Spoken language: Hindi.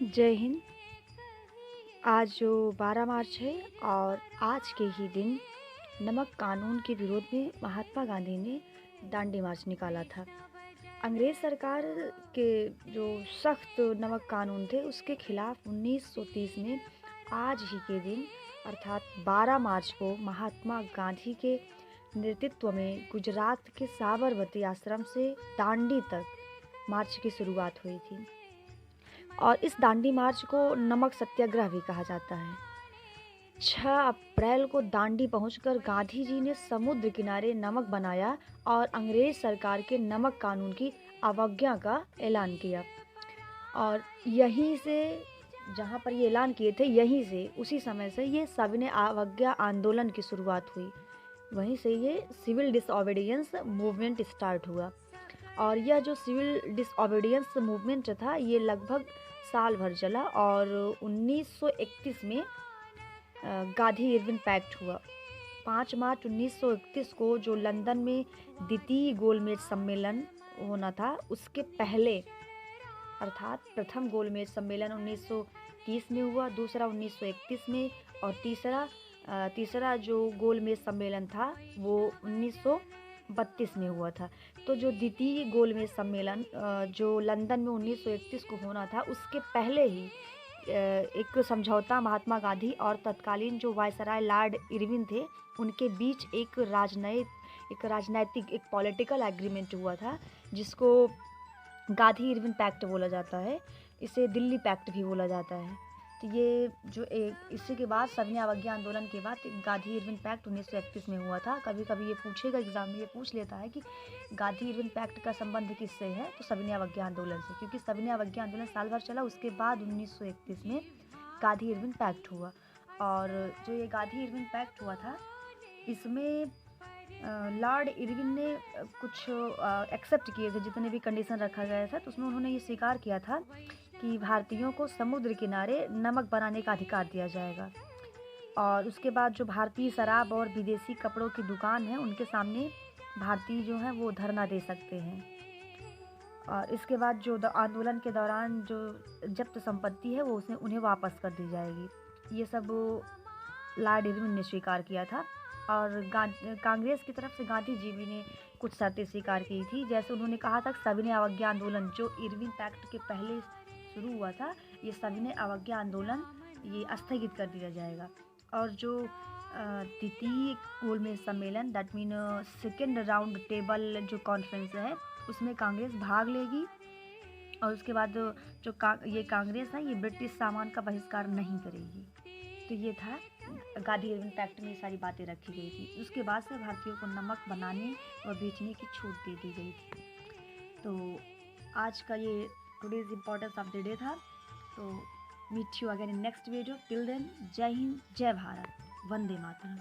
जय हिंद। आज जो 12 मार्च है और आज के ही दिन नमक कानून के विरोध में महात्मा गांधी ने दांडी मार्च निकाला था। अंग्रेज सरकार के जो सख्त नमक कानून थे उसके खिलाफ 1930 में आज ही के दिन अर्थात 12 मार्च को महात्मा गांधी के नेतृत्व में गुजरात के साबरमती आश्रम से दांडी तक मार्च की शुरुआत हुई थी। और इस दांडी मार्च को नमक सत्याग्रह भी कहा जाता है। 6 अप्रैल को दांडी पहुंचकर गांधी जी ने समुद्र किनारे नमक बनाया और अंग्रेज सरकार के नमक कानून की अवज्ञा का ऐलान किया। और यहीं से जहां पर ये ऐलान किए थे, यहीं से उसी समय से ये सविनय अवज्ञा आंदोलन की शुरुआत हुई। वहीं से ये सिविल डिसओबीडियंस मूवमेंट स्टार्ट हुआ। और यह जो सिविल डिसओबीडियंस मूवमेंट था ये लगभग साल भर चला और 1931 में गांधी इरविन पैक्ट हुआ। 5 मार्च 1931 को जो लंदन में द्वितीय गोलमेज सम्मेलन होना था उसके पहले अर्थात प्रथम गोलमेज सम्मेलन 1930 में हुआ, दूसरा 1931 में और तीसरा जो गोलमेज सम्मेलन था वो 1932 में हुआ था। तो जो द्वितीय गोलमेज सम्मेलन जो लंदन में 1931 को होना था उसके पहले ही एक समझौता महात्मा गांधी और तत्कालीन जो वायसराय लॉर्ड इरविन थे उनके बीच एक राजनैतिक एक पॉलिटिकल एग्रीमेंट हुआ था जिसको गांधी इरविन पैक्ट बोला जाता है। इसे दिल्ली पैक्ट भी बोला जाता है। तो ये जो इसी के बाद सविनय अवज्ञा आंदोलन के बाद गांधी इरविन पैक्ट 1931 में हुआ था। कभी कभी ये पूछेगा एग्जाम में, ये पूछ लेता है कि गांधी इरविन पैक्ट का संबंध किससे है, तो सविनय अवज्ञा आंदोलन से, क्योंकि सविनय अवज्ञा आंदोलन साल भर चला। उसके बाद 1931 में गांधी इरविन पैक्ट हुआ। और जो ये गांधी इरविन पैक्ट हुआ था इसमें लॉर्ड इरविन ने कुछ एक्सेप्ट किए थे, जितने भी कंडीशन रखा गया था तो उसमें उन्होंने ये स्वीकार किया था कि भारतीयों को समुद्र किनारे नमक बनाने का अधिकार दिया जाएगा। और उसके बाद जो भारतीय शराब और विदेशी कपड़ों की दुकान है उनके सामने भारतीय जो हैं वो धरना दे सकते हैं। और इसके बाद जो आंदोलन के दौरान जो जब्त संपत्ति है वो उन्हें वापस कर दी जाएगी। ये सब लॉर्ड इरविन ने स्वीकार किया था। और कांग्रेस की तरफ से गांधी जी भी ने कुछ शर्तें स्वीकार की थी। जैसे उन्होंने कहा था सविनय अवज्ञा आंदोलन जो इरविन पैक्ट के पहले शुरू हुआ था, ये सविनय अवज्ञा आंदोलन ये स्थगित कर दिया जाएगा। और जो द्वितीय गोलमेज सम्मेलन that mean second round table जो कॉन्फ्रेंस है उसमें कांग्रेस भाग लेगी। और उसके बाद जो ये कांग्रेस है ये ब्रिटिश सामान का बहिष्कार नहीं करेगी। तो ये था गांधी इरविन पैक्ट में सारी बातें रखी गई थी। उसके बाद से भारतीयों को नमक बनाने और बेचने की छूट दे दी गई थी। तो आज का ये today's importance of the day था। तो meet you again in next video. Till then जय हिंद, जय भारत, वंदे मातरम।